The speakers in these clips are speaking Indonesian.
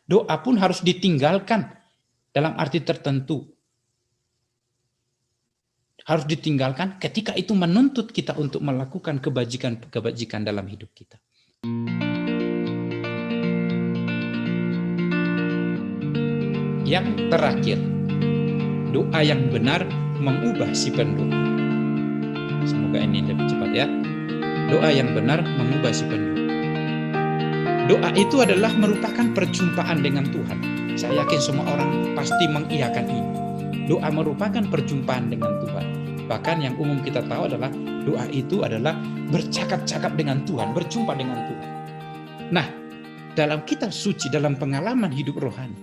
Doa pun harus ditinggalkan dalam arti tertentu. Harus ditinggalkan ketika itu menuntut kita untuk melakukan kebajikan dalam hidup kita. Yang terakhir, doa yang benar mengubah si pendoa. Semoga ini lebih cepat ya. Doa yang benar mengubah si pendoa. Doa itu adalah merupakan perjumpaan dengan Tuhan. Saya yakin semua orang pasti mengiyakan ini. Doa merupakan perjumpaan dengan Tuhan. Bahkan yang umum kita tahu adalah doa itu adalah bercakap-cakap dengan Tuhan, berjumpa dengan Tuhan. Nah, dalam kitab suci, dalam pengalaman hidup rohani,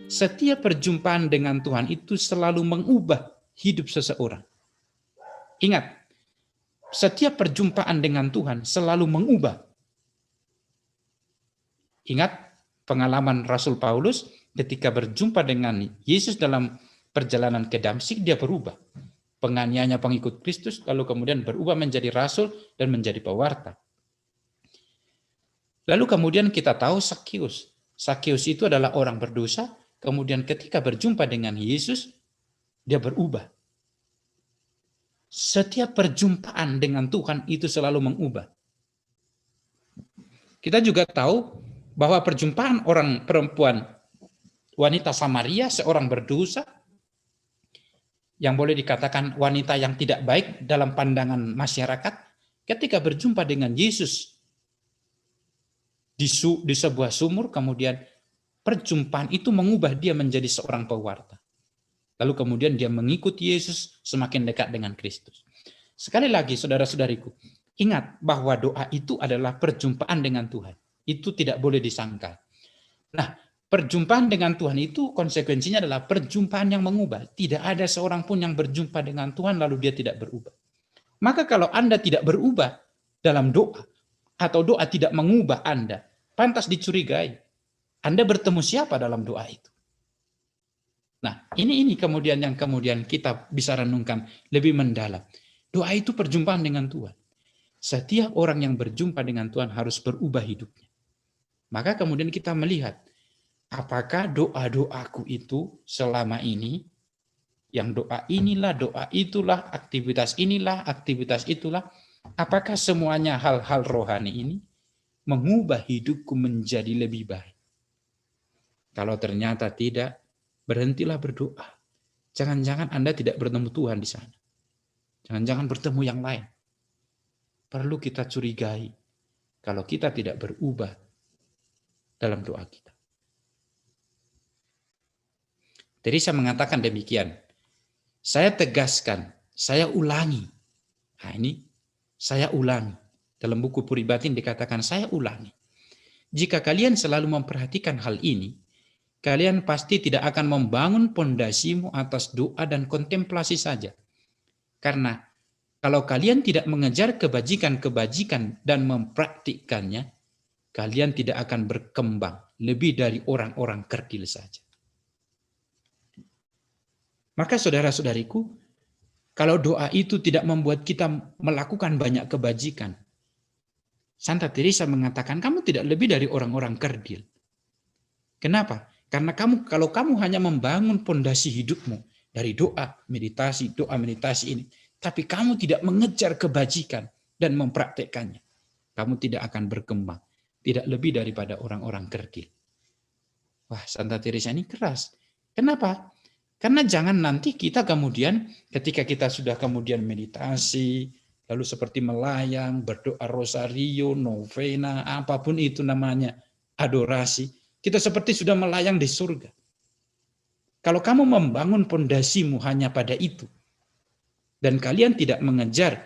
setiap perjumpaan dengan Tuhan itu selalu mengubah hidup seseorang. Ingat, setiap perjumpaan dengan Tuhan selalu mengubah. Ingat pengalaman Rasul Paulus ketika berjumpa dengan Yesus dalam perjalanan ke Damsyik, dia berubah. Penganiayanya pengikut Kristus, lalu kemudian berubah menjadi rasul dan menjadi pewarta. Lalu kemudian kita tahu Sakeus. Sakeus itu adalah orang berdosa, kemudian ketika berjumpa dengan Yesus, dia berubah. Setiap perjumpaan dengan Tuhan itu selalu mengubah. Kita juga tahu bahwa perjumpaan orang perempuan wanita Samaria, seorang berdosa, yang boleh dikatakan wanita yang tidak baik dalam pandangan masyarakat, ketika berjumpa dengan Yesus di sebuah sumur, kemudian perjumpaan itu mengubah dia menjadi seorang pewarta. Lalu kemudian dia mengikuti Yesus semakin dekat dengan Kristus. Sekali lagi saudara-saudariku, ingat bahwa doa itu adalah perjumpaan dengan Tuhan. Itu tidak boleh disangkal. Nah, perjumpaan dengan Tuhan itu konsekuensinya adalah perjumpaan yang mengubah. Tidak ada seorang pun yang berjumpa dengan Tuhan lalu dia tidak berubah. Maka kalau Anda tidak berubah dalam doa, atau doa tidak mengubah Anda, pantas dicurigai. Anda bertemu siapa dalam doa itu? Nah, ini kemudian yang kemudian kita bisa renungkan lebih mendalam. Doa itu perjumpaan dengan Tuhan. Setiap orang yang berjumpa dengan Tuhan harus berubah hidupnya. Maka kemudian kita melihat, apakah doa-doaku itu selama ini, yang doa inilah, doa itulah, aktivitas inilah, aktivitas itulah, apakah semuanya hal-hal rohani ini mengubah hidupku menjadi lebih baik? Kalau ternyata tidak, berhentilah berdoa. Jangan-jangan Anda tidak bertemu Tuhan di sana. Jangan-jangan bertemu yang lain. Perlu kita curigai kalau kita tidak berubah dalam doa kita. Teresa mengatakan demikian. Saya tegaskan, saya ulangi. Nah ini, saya ulangi. Dalam buku Puribatin dikatakan, saya ulangi. Jika kalian selalu memperhatikan hal ini, kalian pasti tidak akan membangun pondasimu atas doa dan kontemplasi saja. Karena kalau kalian tidak mengejar kebajikan-kebajikan dan mempraktikkannya, kalian tidak akan berkembang lebih dari orang-orang kerdil saja. Maka saudara-saudariku, kalau doa itu tidak membuat kita melakukan banyak kebajikan, Santa Teresa mengatakan kamu tidak lebih dari orang-orang kerdil. Kenapa? Karena kalau kamu hanya membangun pondasi hidupmu dari doa meditasi ini, tapi kamu tidak mengejar kebajikan dan mempraktekkannya, kamu tidak akan berkembang, tidak lebih daripada orang-orang kerdil. Wah, Santa Teresa ini keras. Kenapa? Karena jangan nanti kita kemudian ketika kita sudah kemudian meditasi, lalu seperti melayang, berdoa rosario, novena, apapun itu namanya, adorasi, kita seperti sudah melayang di surga. Kalau kamu membangun pondasimu hanya pada itu, dan kalian tidak mengejar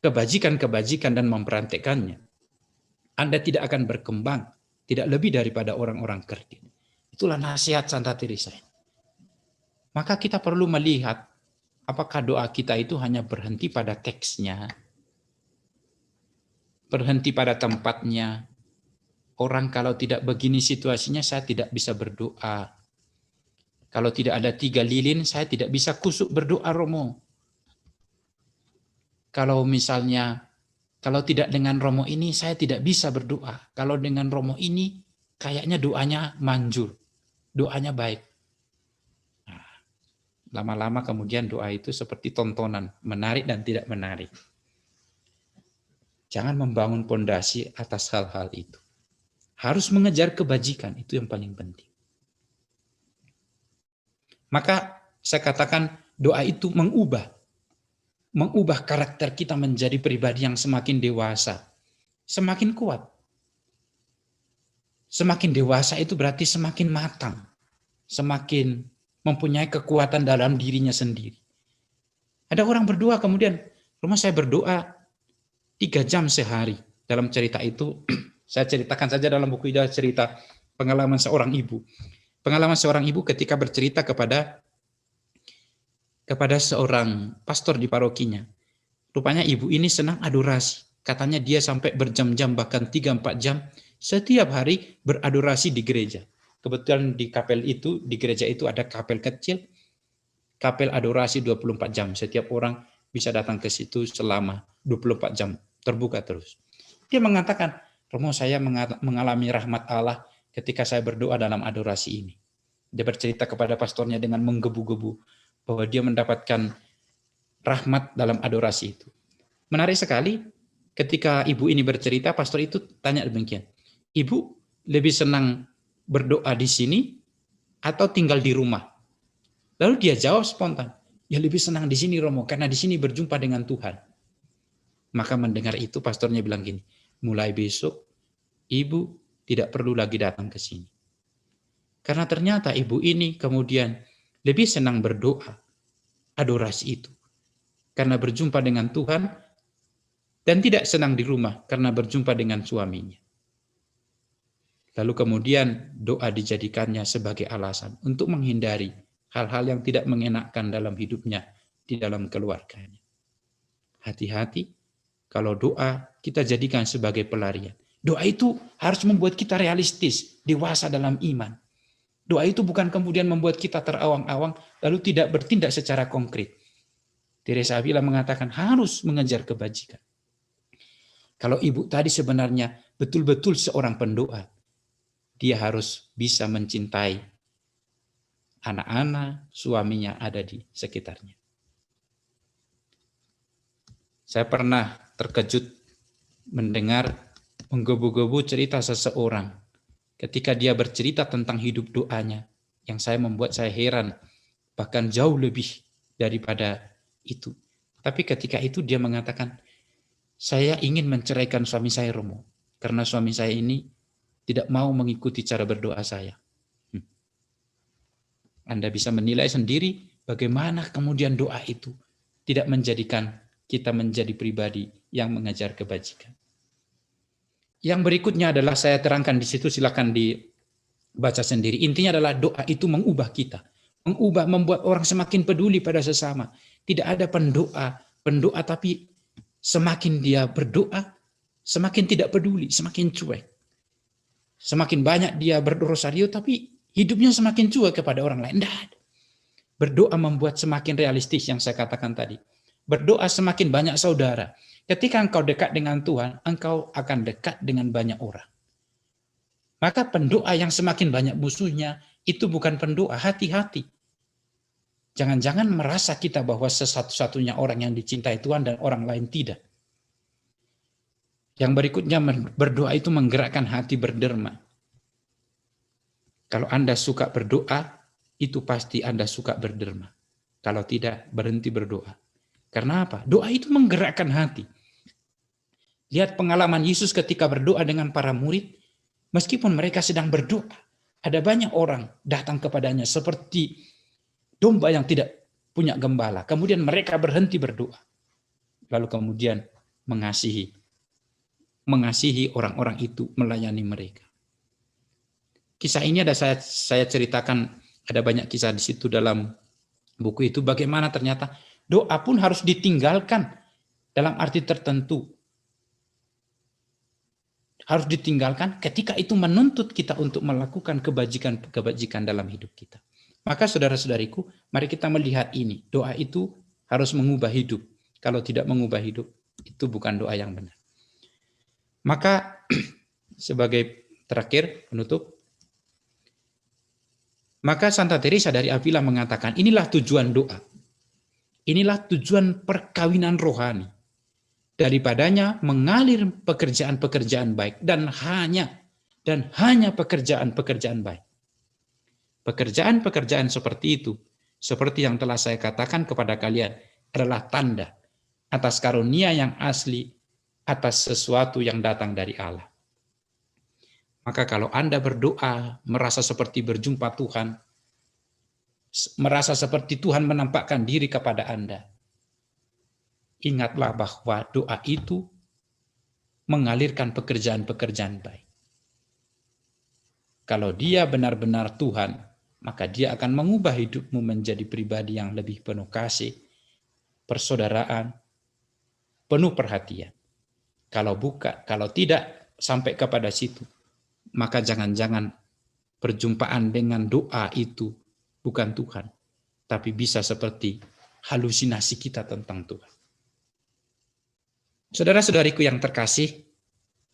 kebajikan-kebajikan dan mempraktekkannya, Anda tidak akan berkembang, tidak lebih daripada orang-orang kerdil. Itulah nasihat Santa Teresa. Maka kita perlu melihat apakah doa kita itu hanya berhenti pada teksnya, berhenti pada tempatnya. Orang kalau tidak begini situasinya, saya tidak bisa berdoa. Kalau tidak ada 3 lilin, saya tidak bisa kusuk berdoa Romo. Kalau misalnya, kalau tidak dengan Romo ini, saya tidak bisa berdoa. Kalau dengan Romo ini, kayaknya doanya manjur, doanya baik. Nah, lama-lama kemudian doa itu seperti tontonan, menarik dan tidak menarik. Jangan membangun pondasi atas hal-hal itu. Harus mengejar kebajikan, itu yang paling penting. Maka saya katakan doa itu mengubah karakter kita menjadi pribadi yang semakin dewasa, semakin kuat. Semakin dewasa itu berarti semakin matang, semakin mempunyai kekuatan dalam dirinya sendiri. Ada orang berdoa kemudian, rumah saya berdoa 3 jam sehari. Dalam cerita itu, saya ceritakan saja dalam buku itu cerita pengalaman seorang ibu. Pengalaman seorang ibu ketika bercerita kepada seorang pastor di parokinya. Rupanya ibu ini senang adorasi. Katanya dia sampai berjam-jam, bahkan 3-4 jam, setiap hari beradorasi di gereja. Kebetulan di kapel itu, di gereja itu ada kapel kecil, kapel adorasi 24 jam. Setiap orang bisa datang ke situ selama 24 jam. Terbuka terus. Dia mengatakan, Romo, saya mengalami rahmat Allah ketika saya berdoa dalam adorasi ini. Dia bercerita kepada pastornya dengan menggebu-gebu bahwa dia mendapatkan rahmat dalam adorasi itu. Menarik sekali, ketika ibu ini bercerita, pastor itu tanya demikian, Ibu lebih senang berdoa di sini atau tinggal di rumah? Lalu dia jawab spontan, ya lebih senang di sini Romo, karena di sini berjumpa dengan Tuhan. Maka mendengar itu pastornya bilang gini, mulai besok ibu tidak perlu lagi datang ke sini. Karena ternyata ibu ini kemudian lebih senang berdoa, adorasi itu, karena berjumpa dengan Tuhan, dan tidak senang di rumah karena berjumpa dengan suaminya. Lalu kemudian doa dijadikannya sebagai alasan untuk menghindari hal-hal yang tidak mengenakkan dalam hidupnya, di dalam keluarganya. Hati-hati kalau doa kita jadikan sebagai pelarian. Doa itu harus membuat kita realistis, dewasa dalam iman. Doa itu bukan kemudian membuat kita terawang-awang lalu tidak bertindak secara konkret. Teresa Avila mengatakan harus mengejar kebajikan. Kalau ibu tadi sebenarnya betul-betul seorang pendoa, dia harus bisa mencintai anak-anak, suaminya ada di sekitarnya. Saya pernah terkejut mendengar menggebu-gebu cerita seseorang ketika dia bercerita tentang hidup doanya yang membuat saya heran, bahkan jauh lebih daripada itu. Tapi ketika itu dia mengatakan, saya ingin menceraikan suami saya, Romo, karena suami saya ini tidak mau mengikuti cara berdoa saya. Anda bisa menilai sendiri bagaimana kemudian doa itu tidak menjadikan kita menjadi pribadi yang mengejar kebajikan. Yang berikutnya adalah saya terangkan di situ, silakan dibaca sendiri. Intinya adalah doa itu mengubah kita, membuat orang semakin peduli pada sesama. Tidak ada pendoa tapi semakin dia berdoa, semakin tidak peduli, semakin cuek. Semakin banyak dia berdosario tapi hidupnya semakin cuek kepada orang lain. Tidak. Berdoa membuat semakin realistis yang saya katakan tadi. Berdoa semakin banyak saudara. Ketika engkau dekat dengan Tuhan, engkau akan dekat dengan banyak orang. Maka pendoa yang semakin banyak musuhnya, itu bukan pendoa, hati-hati. Jangan-jangan merasa kita bahwa sesatu-satunya orang yang dicintai Tuhan dan orang lain tidak. Yang berikutnya, berdoa itu menggerakkan hati berderma. Kalau Anda suka berdoa, itu pasti Anda suka berderma. Kalau tidak, berhenti berdoa. Karena apa? Doa itu menggerakkan hati. Lihat pengalaman Yesus ketika berdoa dengan para murid, meskipun mereka sedang berdoa, ada banyak orang datang kepadanya seperti domba yang tidak punya gembala. Kemudian mereka berhenti berdoa. Lalu kemudian mengasihi orang-orang itu, melayani mereka. Kisah ini ada saya ceritakan, ada banyak kisah di situ dalam buku itu, bagaimana ternyata doa pun harus ditinggalkan dalam arti tertentu. Harus ditinggalkan ketika itu menuntut kita untuk melakukan kebajikan dalam hidup kita. Maka saudara-saudariku, mari kita melihat ini. Doa itu harus mengubah hidup. Kalau tidak mengubah hidup, itu bukan doa yang benar. Maka sebagai terakhir, penutup, Maka Santa Teresa dari Avila mengatakan, inilah tujuan doa. Inilah tujuan perkawinan rohani. Daripadanya mengalir pekerjaan-pekerjaan baik dan hanya pekerjaan-pekerjaan baik. Pekerjaan-pekerjaan seperti itu, seperti yang telah saya katakan kepada kalian, adalah tanda atas karunia yang asli, atas sesuatu yang datang dari Allah. Maka kalau Anda berdoa, merasa seperti berjumpa Tuhan, merasa seperti Tuhan menampakkan diri kepada Anda, ingatlah bahwa doa itu mengalirkan pekerjaan-pekerjaan baik. Kalau dia benar-benar Tuhan, maka dia akan mengubah hidupmu menjadi pribadi yang lebih penuh kasih, persaudaraan, penuh perhatian. Kalau tidak sampai kepada situ, maka jangan-jangan perjumpaan dengan doa itu bukan Tuhan, tapi bisa seperti halusinasi kita tentang Tuhan. Saudara-saudariku yang terkasih,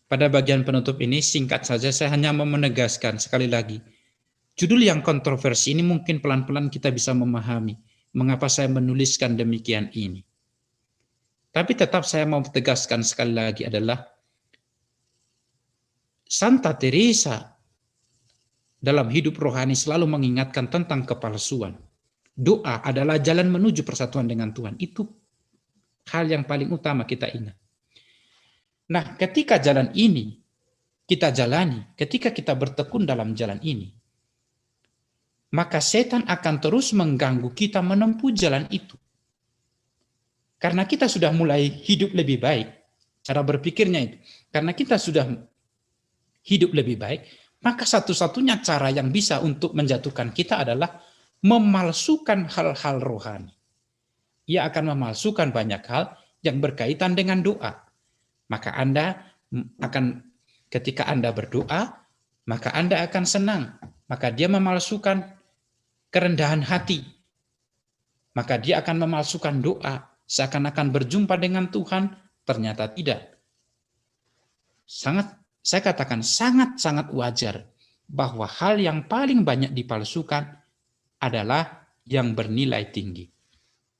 pada bagian penutup ini singkat saja saya hanya mau menegaskan sekali lagi, judul yang kontroversi ini mungkin pelan-pelan kita bisa memahami mengapa saya menuliskan demikian ini. Tapi tetap saya mau tegaskan sekali lagi adalah Santa Teresa dalam hidup rohani selalu mengingatkan tentang kepalsuan. Doa adalah jalan menuju persatuan dengan Tuhan. Itu hal yang paling utama kita ingat. Nah, ketika jalan ini kita jalani, ketika kita bertekun dalam jalan ini, maka setan akan terus mengganggu kita menempuh jalan itu. Karena kita sudah mulai hidup lebih baik, cara berpikirnya itu. Karena kita sudah hidup lebih baik, maka satu-satunya cara yang bisa untuk menjatuhkan kita adalah memalsukan hal-hal rohani. Ia akan memalsukan banyak hal yang berkaitan dengan doa. Maka ketika Anda berdoa, maka Anda akan senang. Maka dia memalsukan kerendahan hati. Maka dia akan memalsukan doa. Seakan-akan berjumpa dengan Tuhan, ternyata tidak. Saya katakan sangat-sangat wajar bahwa hal yang paling banyak dipalsukan adalah yang bernilai tinggi.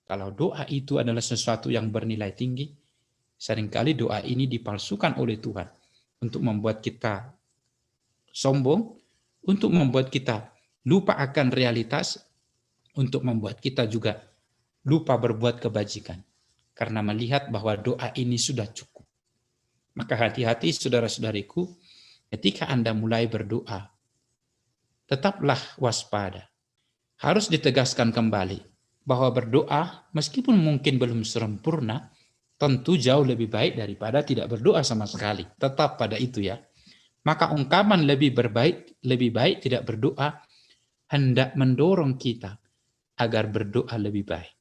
Kalau doa itu adalah sesuatu yang bernilai tinggi, seringkali doa ini dipalsukan oleh Tuhan untuk membuat kita sombong, untuk membuat kita lupa akan realitas, untuk membuat kita juga lupa berbuat kebajikan. Karena melihat bahwa doa ini sudah cukup. Maka hati-hati saudara-saudariku, ketika Anda mulai berdoa, tetaplah waspada. Harus ditegaskan kembali bahwa berdoa meskipun mungkin belum sempurna, tentu jauh lebih baik daripada tidak berdoa sama sekali. Tetap pada itu ya. Maka ungkapan lebih baik tidak berdoa hendak mendorong kita agar berdoa lebih baik.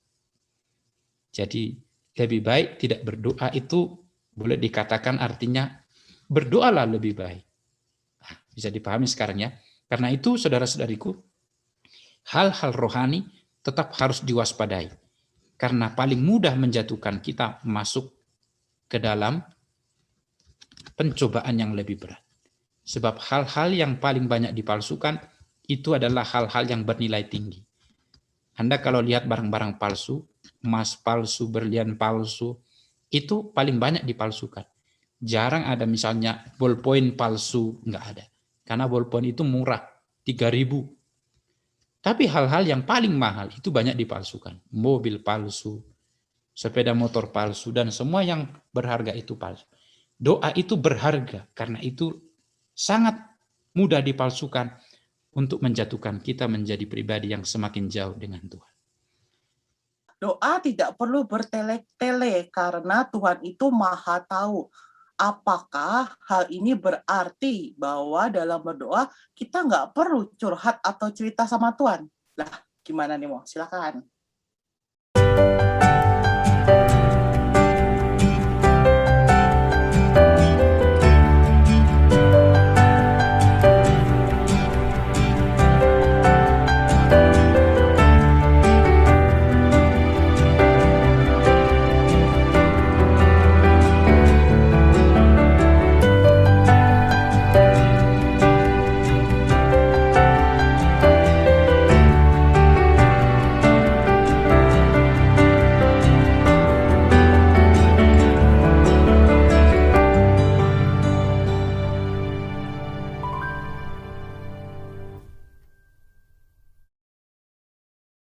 Jadi lebih baik tidak berdoa itu boleh dikatakan artinya berdoalah lebih baik. Nah, bisa dipahami sekarang ya. Karena itu saudara-saudariku, hal-hal rohani tetap harus diwaspadai. Karena paling mudah menjatuhkan kita masuk ke dalam pencobaan yang lebih berat. Sebab hal-hal yang paling banyak dipalsukan itu adalah hal-hal yang bernilai tinggi. Anda kalau lihat barang-barang palsu, emas palsu, berlian palsu, itu paling banyak dipalsukan. Jarang ada misalnya ballpoint palsu, nggak ada. Karena ballpoint itu murah, 3.000. Tapi hal-hal yang paling mahal itu banyak dipalsukan. Mobil palsu, sepeda motor palsu, dan semua yang berharga itu palsu. Doa itu berharga, karena itu sangat mudah dipalsukan untuk menjatuhkan kita menjadi pribadi yang semakin jauh dengan Tuhan. Doa tidak perlu bertele-tele karena Tuhan itu Maha tahu. Apakah hal ini berarti bahwa dalam berdoa kita nggak perlu curhat atau cerita sama Tuhan? Lah, gimana nih Mo? Silakan.